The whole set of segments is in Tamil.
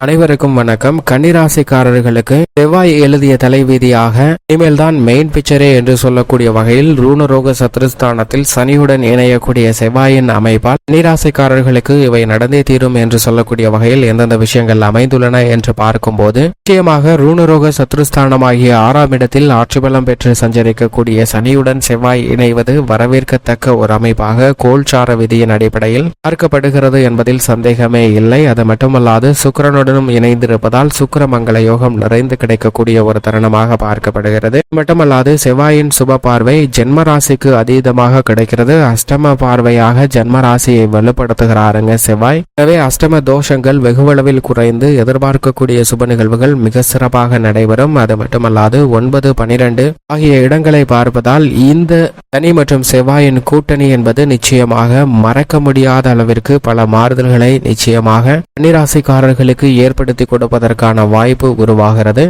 அனைவருக்கும் வணக்கம். கன்னிராசிக்காரர்களுக்கு செவ்வாய் எழுதிய தலைவீதியாக இனிமேல் தான் மெயின் பிக்சரே என்று சொல்லக்கூடிய வகையில் ரூணரோக சத்ருஸ்தானத்தில் சனியுடன் இணையக்கூடிய செவ்வாயின் அமைப்பால் கன்னிராசிக்காரர்களுக்கு இவை நடந்தே தீரும் என்று சொல்லக்கூடிய வகையில் எந்தெந்த விஷயங்கள் அமைந்துள்ளன என்று பார்க்கும்போது, நிச்சயமாக ரூணரோக சத்ருஸ்தானமாகிய 6ஆம் இடத்தில் ஆட்சி பலம் பெற்று சஞ்சரிக்கக்கூடிய சனியுடன் செவ்வாய் இணைவது வரவேற்கத்தக்க ஒரு அமைப்பாக கோல்சார விதியின் அடிப்படையில் பார்க்கப்படுகிறது என்பதில் சந்தேகமே இல்லை. அது மட்டுமல்லாது சுக்கிரனுடன் இணைந்திருப்பதால் சுக்கிரமங்கல யோகம் நிறைந்து கிடைக்கக்கூடிய ஒரு தருணமாக பார்க்கப்படுகிறது. மட்டுமல்லாது செவ்வாயின் சுப பார்வை ஜென்ம ராசிக்கு அதீதமாக கிடைக்கிறது. அஷ்டம பார்வையாக ஜென்ம ராசியை வலுப்படுத்துகிறாருங்க செவ்வாய். எனவே அஷ்டம தோஷங்கள் வெகுவளவில் குறைந்து எதிர்பார்க்கக்கூடிய சுப நிகழ்வுகள் மிக சிறப்பாக நடைபெறும். அது மட்டுமல்லாது 9, 12 ஆகிய இடங்களை பார்ப்பதால் இந்த சனி மற்றும் செவ்வாயின் கூட்டணி என்பது நிச்சயமாக மறக்க முடியாத அளவிற்கு பல மாறுதல்களை நிச்சயமாக கன்னிராசிக்காரர்களுக்கு ஏற்படுத்தி கொடுப்பதற்கான வாய்ப்பு உருவாகிறது.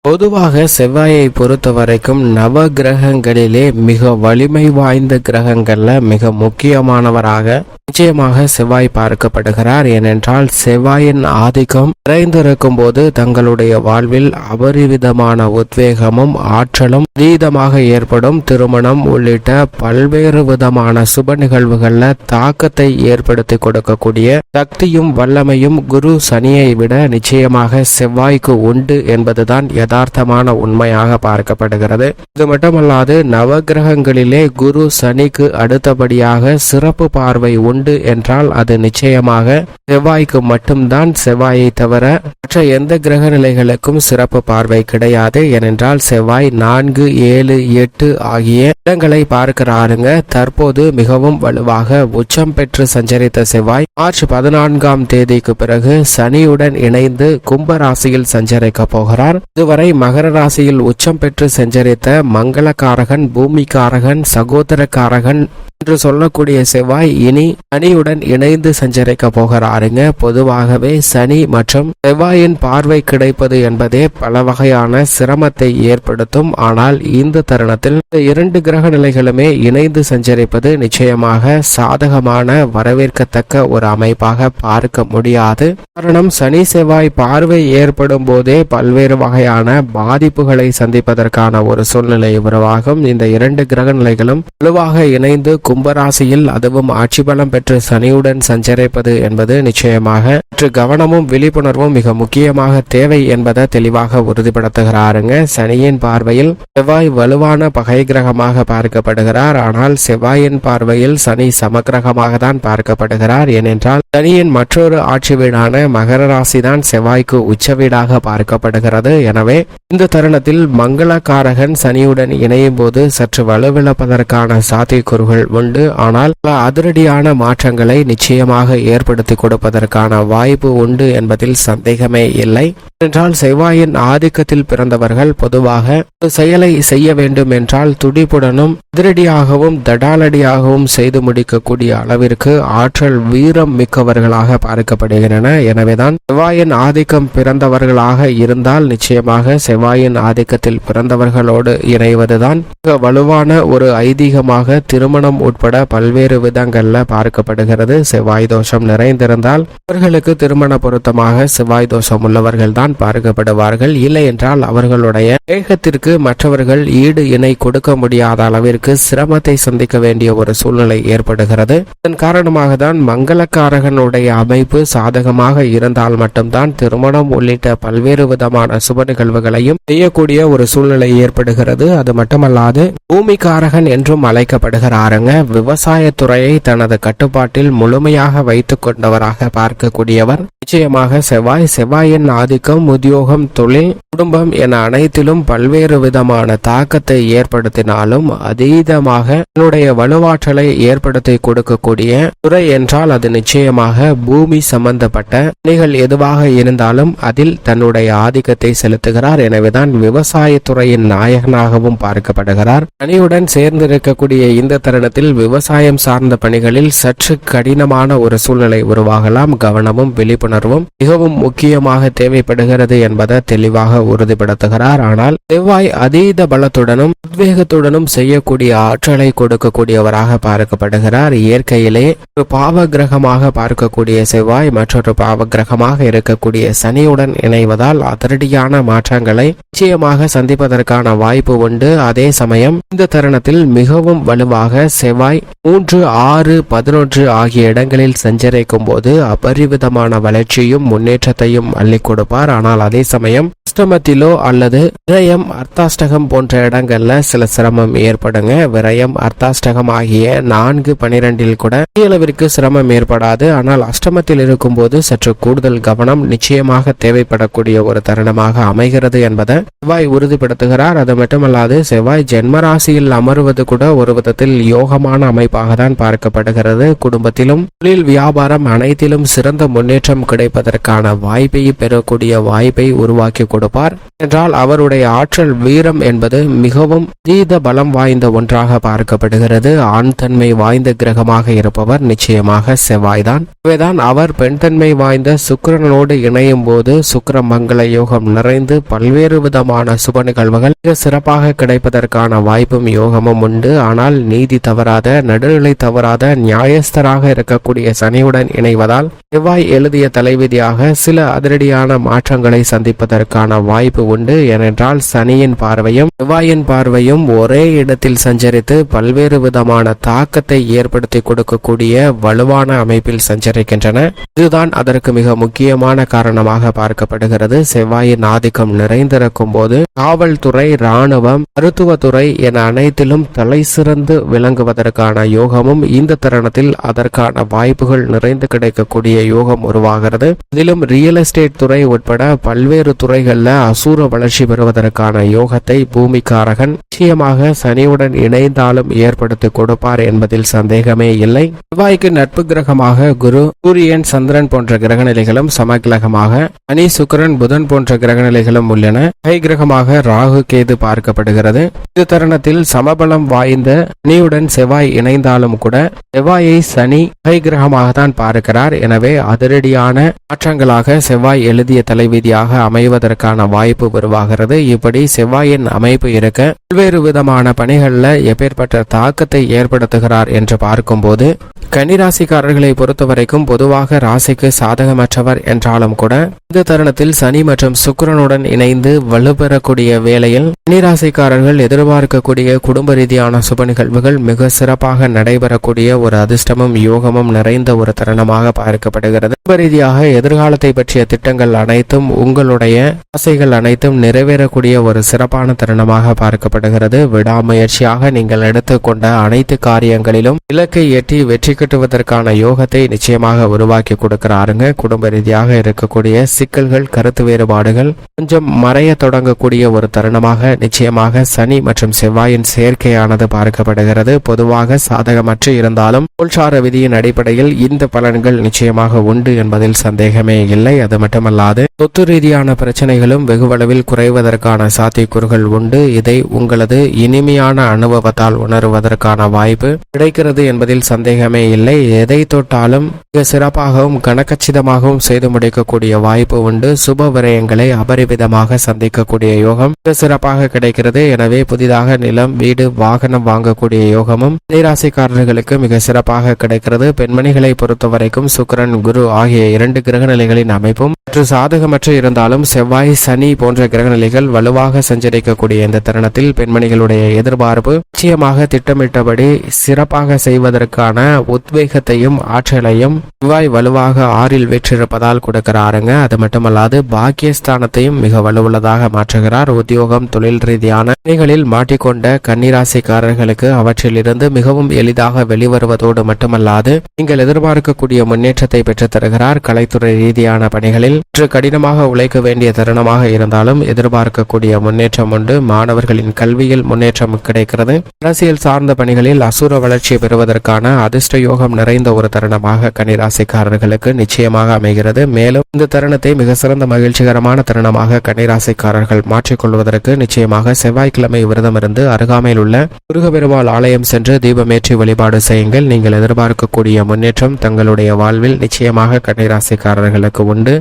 பொதுவாக செவ்வாயை பொறுத்த வரைக்கும் நவ கிரகங்களிலே மிக வலிமை வாய்ந்த கிரகங்கள்ல மிக முக்கியமானவராக நிச்சயமாக செவ்வாய் பார்க்கப்படுகிறார். ஏனென்றால் செவ்வாயின் ஆதிக்கம் நிறைந்திருக்கும் போது தங்களுடைய வாழ்வில் அபரிவிதமான உத்வேகமும் ஆற்றலும் அதீதமாக ஏற்படும். திருமணம் உள்ளிட்ட பல்வேறு விதமான சுப நிகழ்வுகள்ல தாக்கத்தை ஏற்படுத்தி கொடுக்கக்கூடிய சக்தியும் வல்லமையும் குரு சனியை விட நிச்சயமாக செவ்வாய்க்கு உண்டு என்பதுதான் யதார்த்தமான உண்மையாக பார்க்கப்படுகிறது. இது மட்டுமல்லாது நவகிரகங்களிலே குரு சனிக்கு அடுத்தபடியாக சிறப்பு பார்வை உண்டு என்றால் அது நிச்சயமாக செவ்வாய்க்கு மட்டும்தான். செவ்வாயை தவிர மற்ற எந்த கிரக நிலைகளுக்கும் சிறப்பு பார்வை கிடையாது. ஏனென்றால் செவ்வாய் 4, 7, 8 ஆகிய இடங்களை பார்க்கிறாருங்க. தற்போது மிகவும் வலுவாக உச்சம் பெற்று சஞ்சரித்த செவ்வாய் மார்ச் 14ஆம் தேதிக்கு பிறகு சனியுடன் இணைந்து கும்ப ராசியில் சஞ்சரிக்க போகிறார். இதுவரை மகர ராசியில் உச்சம் பெற்று சஞ்சரித்த மங்களகாரகன், பூமிகாரகன், சகோதரகாரகன் என்று சொல்லக்கூடிய செவ்வாய் இனி சனியுடன் இணைந்து சஞ்சரிக்க போகிறாருங்க. பொதுவாகவே சனி மற்றும் செவ்வாயின் பார்வை கிடைப்பது என்பதே பல வகையான சிரமத்தை ஏற்படுத்தும். ஆனால் இந்த தருணத்தில் இந்த 2 கிரக நிலைகளுமே இணைந்து சஞ்சரிப்பது நிச்சயமாக சாதகமான வரவேற்கத்தக்க ஒரு அமைப்பாக பார்க்க முடியாது. காரணம், சனி செவ்வாய் பார்வை ஏற்படும் போதே பல்வேறு வகையான பாதிப்புகளை சந்திப்பதற்கான ஒரு சூழ்நிலை உருவாகும். இந்த 2 கிரக நிலைகளும் வலுவாக இணைந்து கும்பராசியில் அதுவும் ஆட்சி பலம் பெற்று சனியுடன் சஞ்சரிப்பது என்பது நிச்சயமாக கவனமும் விழிப்புணர்வும் மிக முக்கியமாக தேவை என்பதை தெளிவாக உறுதிப்படுத்துகிறாருங்க. சனியின் பார்வையில் செவ்வாய் வலுவான பகை கிரகமாக பார்க்கப்படுகிறார். ஆனால் செவ்வாயின் பார்வையில் சனி சமக்கிரகமாக தான் பார்க்கப்படுகிறார். ஏனென்றால் சனியின் மற்றொரு ஆட்சி வீடான மகர ராசி தான் செவ்வாய்க்கு உச்ச வீடாக பார்க்கப்படுகிறது. எனவே இந்த தருணத்தில் மங்களகாரகன் சனியுடன் இணையும் போது சற்று வலுவிழப்பதற்கான சாத்தியக்கூறுகள் உண்டு. ஆனால் அதிரடியான மாற்றங்களை நிச்சயமாக ஏற்படுத்தி கொடுப்பதற்கான வாய்ப்பு உண்டு என்பதில் சந்தேகமே இல்லை. என்றால் செவ்வாயின் ஆதிக்கத்தில் பிறந்தவர்கள் பொதுவாக ஒரு செயலை செய்ய வேண்டும் என்றால் துடிப்புடனும் அதிரடியாகவும் தடாலடியாகவும் செய்து முடிக்கக்கூடிய அளவிற்கு ஆற்றல் வீரம் மிக்கவர்களாக பார்க்கப்படுகின்றன. எனவேதான் செவ்வாயின் ஆதிக்கம் பிறந்தவர்களாக இருந்தால் நிச்சயமாக செவ்வாயின் ஆதிக்கத்தில் பிறந்தவர்களோடு இணைவதுதான் மிக வலுவான ஒரு ஐதீகமாக திருமணம் உட்பட பல்வேறு விதங்கள்ல பார்க்கப்படுகிறது. செவ்வாய் தோஷம் நிறைந்திருந்தால் அவர்களுக்கு திருமண பொருத்தமாக செவ்வாய் தோஷம் உள்ளவர்கள் தான் பார்க்கப்படுவார்கள். இல்லை என்றால் அவர்களுடைய வேகத்திற்கு மற்றவர்கள் ஈடு இணை கொடுக்க முடியாத அளவிற்கு சிரமத்தை சந்திக்க வேண்டிய ஒரு சூழ்நிலை ஏற்படுகிறது. இதன் காரணமாக தான் மங்களக்காரகனுடைய அமைப்பு சாதகமாக இருந்தால் மட்டும்தான் திருமணம் உள்ளிட்ட பல்வேறு விதமான சுப நிகழ்வுகளையும் செய்யக்கூடிய ஒரு சூழ்நிலை ஏற்படுகிறது. அது மட்டுமல்லாது பூமிகாரகன் என்றும் அழைக்கப்படுகிறாருங்க. விவசாயத்துறையை தனது கட்டுப்பாட்டில் முழுமையாக வைத்துக் கொண்டவராக பார்க்கக்கூடியவர் நிச்சயமாக செவ்வாய். செவ்வாயின் ஆதிக்கம் உத்தியோகம், தொழில், குடும்பம் என அனைத்திலும் பல்வேறு விதமான தாக்கத்தை ஏற்படுத்தினாலும் அதீதமாக தன்னுடைய வலுவாற்றலை ஏற்படுத்தி கொடுக்கக்கூடிய துறை என்றால் அது நிச்சயமாக பூமி சம்பந்தப்பட்ட பணிகள் எதுவாக இருந்தாலும் அதில் தன்னுடைய ஆதிக்கத்தை செலுத்துகிறார். எனவேதான் விவசாயத்துறையின் நாயகனாகவும் பார்க்கப்படுகிறார். சனியுடன் சேர்ந்திருக்கக்கூடிய இந்த தருணத்தில் விவசாயம் சார்ந்த பணிகளில் சற்று கடினமான ஒரு சூழ்நிலை உருவாகலாம். கவனமும் விழிப்புணர்வும் உணர்வும் மிகவும் முக்கியமாக தேவைப்படுகிறது என்பதை தெளிவாக உறுதிப்படுத்துகிறார். ஆனால் செவ்வாய் அதீத பலத்துடனும் உத்வேகத்துடனும் செய்யக்கூடிய ஆற்றலை கொடுக்கக்கூடியவராக பார்க்கப்படுகிறார். இயற்கையிலே ஒரு பாவ கிரகமாக பார்க்கக்கூடிய செவ்வாய் மற்றொரு பாவ கிரகமாக இருக்கக்கூடிய சனியுடன் இணைவதால் அதிரடியான மாற்றங்களை நிச்சயமாக சந்திப்பதற்கான வாய்ப்பு உண்டு. அதே சமயம் இந்த தருணத்தில் மிகவும் வலுவாக செவ்வாய் 3, 6, 11 ஆகிய இடங்களில் சஞ்சரிக்கும் போது அபரிவிதமான வளர்ச்சியும் முன்னேற்றத்தையும் அள்ளி கொடுப்பார். ஆனால் அதே சமயம் அஷ்டமத்திலோ அல்லது விரயம் அர்த்தாஷ்டகம் போன்ற இடங்கள்ல சில சிரமம் ஏற்படுங்க. விரயம் அர்த்தாஷ்டகம் ஆகிய 4, 12 கூட அளவிற்கு சிரமம் ஏற்படாது. ஆனால் அஷ்டமத்தில் இருக்கும் போது சற்று கூடுதல் கவனம் நிச்சயமாக தேவைப்படக்கூடிய ஒரு தருணமாக அமைகிறது என்பதை செவ்வாய் உறுதிப்படுத்துகிறார். அது மட்டுமல்லாது செவ்வாய் ஜென்மராசியில் அமர்வது கூட ஒரு விதத்தில் யோகமான அமைப்பாக தான் பார்க்கப்படுகிறது. குடும்பத்திலும் தொழில் வியாபாரம் அனைத்திலும் சிறந்த முன்னேற்றம் கிடைப்பதற்கான வாய்ப்பை பெறக்கூடிய வாய்ப்பை உருவாக்கி கொடுப்பார். என்றால் அவருடைய ஆற்றல் வீரம் என்பது மிகவும் அதீத பலம் வாய்ந்த ஒன்றாக பார்க்கப்படுகிறது. ஆண் தன்மை வாய்ந்த கிரகமாக இருப்பவர் நிச்சயமாக செவ்வாய்தான். இவைதான் அவர் பெண் தன்மை வாய்ந்த சுக்கிரனோடு இணையும் போது சுக்கிர மங்கள யோகம் நிறைந்து பல்வேறு விதமான சுப நிகழ்வுகள் மிக சிறப்பாக கிடைப்பதற்கான வாய்ப்பும் யோகமும் உண்டு. ஆனால் நீதி தவறாத நடுநிலை தவறாத நியாயஸ்தராக இருக்கக்கூடிய சனியுடன் இணைவதால் செவ்வாய் எழுதிய தலைவிதியாக சில அதிரடியான மாற்றங்களை சந்திப்பதற்கான வாய்ப்பு உண்டு. ஏனென்றால் சனியின் பார்வையும் செவ்வாயின் பார்வையும் ஒரே இடத்தில் சஞ்சரித்து பல்வேறு விதமான தாக்கத்தை ஏற்படுத்தி கொடுக்கக்கூடிய வலுவான அமைப்பில் சஞ்சரிக்கின்றன. இதுதான் அதற்கு மிக முக்கியமான காரணமாக பார்க்கப்படுகிறது. செவ்வாயின் ஆதிக்கம் நிறைந்திருக்கும் போது காவல்துறை, இராணுவம், மருத்துவத்துறை என அனைத்திலும் தலை சிறந்து விளங்குவதற்கான யோகமும் இந்த தருணத்தில் அதற்கான வாய்ப்புகள் நிறைந்து கிடைக்கக்கூடிய யோகம் உருவாகிறது. இதிலும் ரியல் எஸ்டேட் துறை உட்பட பல்வேறு துறைகள்ல அசூர வளர்ச்சி பெறுவதற்கான யோகத்தை பூமிக்காரகன் நிச்சயமாக சனியுடன் இணைந்தாலும் ஏற்படுத்தி கொடுப்பார் என்பதில் சந்தேகமே இல்லை. செவ்வாய்க்கு நட்பு கிரகமாக குரு, சூரியன், சந்திரன் போன்ற கிரகநிலைகளும் சமகிரகமாக சனி, சுக்கிரன், புதன் போன்ற கிரகநிலைகளும் உள்ளன. கை கிரகமாக ராகு, கேது பார்க்கப்படுகிறது. இந்த தருணத்தில் சமபலம் வாய்ந்த சனியுடன் செவ்வாய் இணைந்தாலும் கூட செவ்வாயை சனி கை கிரகமாக தான் பார்க்கிறார். எனவே அதிரடியான மாற்றங்களாக செவ்வாய் எழுதிய தலைவிதியாக அமைவதற்கான வாய்ப்பு உருவாகிறது. இப்படி செவ்வாயின் அமைப்பு இருக்க பல்வேறு விதமான பணிகள்ல எப்பேற்பட்ட தாக்கத்தை ஏற்படுத்துகிறார் என்று பார்க்கும்போது கன்னிராசிக்காரர்களை பொறுத்தவரைக்கும் பொதுவாக ராசிக்கு சாதகமற்றவர் என்றாலும் கூட இந்த தருணத்தில் சனி மற்றும் சுக்கிரனுடன் இணைந்து வலுப்பெறக்கூடிய வேளையில் கன்னிராசிக்காரர்கள் எதிர்பார்க்கக்கூடிய குடும்ப ரீதியான சுப நிகழ்வுகள் மிக சிறப்பாக நடைபெறக்கூடிய ஒரு அதிர்ஷ்டமும் யோகமும் நிறைந்த ஒரு தருணமாக பார்க்கப்படுகிறது. குடும்ப ரீதியாக எதிர்காலத்தை பற்றிய திட்டங்கள் அனைத்தும் உங்களுடைய ஆசைகள் அனைத்தும் நிறைவேறக்கூடிய ஒரு சிறப்பான தருணமாக பார்க்கப்படுகிறது. விடாமுயற்சியாக நீங்கள் எடுத்துக்கொண்ட அனைத்து காரியங்களிலும் இலக்கை எட்டி வெற்றி கட்டுவதற்கான யோகத்தை நிச்சயமாக உருவாக்கி கொடுக்கிறாருங்க. குடும்ப ரீதியாக இருக்கக்கூடிய சிக்கல்கள், கருத்து வேறுபாடுகள் கொஞ்சம் மறைய தொடங்கக்கூடிய ஒரு தருணமாக நிச்சயமாக சனி மற்றும் செவ்வாயின் சேர்க்கையானது பார்க்கப்படுகிறது. பொதுவாக சாதகமற்று இருந்தாலும் கோல்சார விதியின் அடிப்படையில் இந்த பலன்கள் நிச்சயமாக உண்டு என்பதில் சந்தேகமே இல்லை. அது மட்டுமல்லாது சொத்து ரீதியான பிரச்சனைகளும் வெகுவளவில் குறைவதற்கான சாத்தியக்கூறுகள் உண்டு. இதை உங்களது இனிமையான அனுபவத்தால் உணர்வதற்கான வாய்ப்பு கிடைக்கிறது என்பதில் சந்தேகமே இல்லை. எதை தொட்டாலும் மிக சிறப்பாகவும் கனக்கச்சிதமாகவும் செய்து முடிக்கக்கூடிய வாய்ப்பு உண்டு. சுப விரயங்களை அபரிவிதமாக சந்திக்கக்கூடிய யோகம் மிக சிறப்பாக கிடைக்கிறது. எனவே புதிதாக நிலம், வீடு, வாகனம் வாங்கக்கூடிய யோகமும் கன்னிராசிக்காரர்களுக்கு மிக சிறப்பாக கிடைக்கிறது. பெண்மணிகளை பொறுத்தவரைக்கும் சுக்கிரன், குரு ஆகிய 2 கிரகநிலைகளின் அமைப்பும் சற்று சாதகமற்று இருந்தாலும் செவ்வாய், சனி போன்ற கிரகநிலைகள் வலுவாக சஞ்சரிக்கக்கூடிய இந்த தருணத்தில் பெண்மணிகளுடைய எதிர்பார்ப்பு நிச்சயமாக திட்டமிட்டபடி சிறப்பாக செய்வதற்கான உத்வேகத்தையும் ஆற்றலையும் செவ்வாய் வலுவாக 6ல் வெற்றிருப்பதால் கொடுக்கிறாருங்க. அது மட்டுமல்லாது பாக்கியஸ்தானத்தையும் மிக வலுவுள்ளதாக மாற்றுகிறார். உத்தியோகம், தொழில் ரீதியான பணிகளில் மாட்டிக்கொண்ட கன்னிராசிக்காரர்களுக்கு அவற்றிலிருந்து மிகவும் எளிதாக வெளிவருவதோடு மட்டுமல்லாது நீங்கள் எதிர்பார்க்கக்கூடிய முன்னேற்றத்தை பெற்றுத் தருகிறார். கலைத்துறை ரீதியான பணிகளில் கடினமாக உழைக்க வேண்டிய தருணமாக இருந்தாலும் எதிர்பார்க்கக்கூடிய முன்னேற்றம் உண்டு. மாணவர்களின் கல்வியில் முன்னேற்றம் கிடைக்கிறது. அரசியல் சார்ந்த பணிகளில் அசுர வளர்ச்சி பெறுவதற்கான அதிர்ஷ்ட யோகம் நிறைந்த ஒரு தருணமாக கன்னிராசிக்காரர்களுக்கு நிச்சயமாக அமைகிறது. மேலும் இந்த தருணத்தை மிக சிறந்த மகிழ்ச்சிகரமான தருணமாக கன்னிராசிக்காரர்கள் மாற்றிக்கொள்வதற்கு நிச்சயமாக செவ்வாய்க்கிழமை விரதமிருந்து அருகாமையில் உள்ள முருகப்பெருமாள் ஆலயம் சென்று தீபமேற்றி வழிபாடு செய்யுங்கள். நீங்கள் எதிர்பார்க்கக்கூடிய முன்னேற்றம் தங்களுடைய வாழ்வில் நிச்சயமாக கன்னிராசிக்காரர்களுக்கு உண்டு.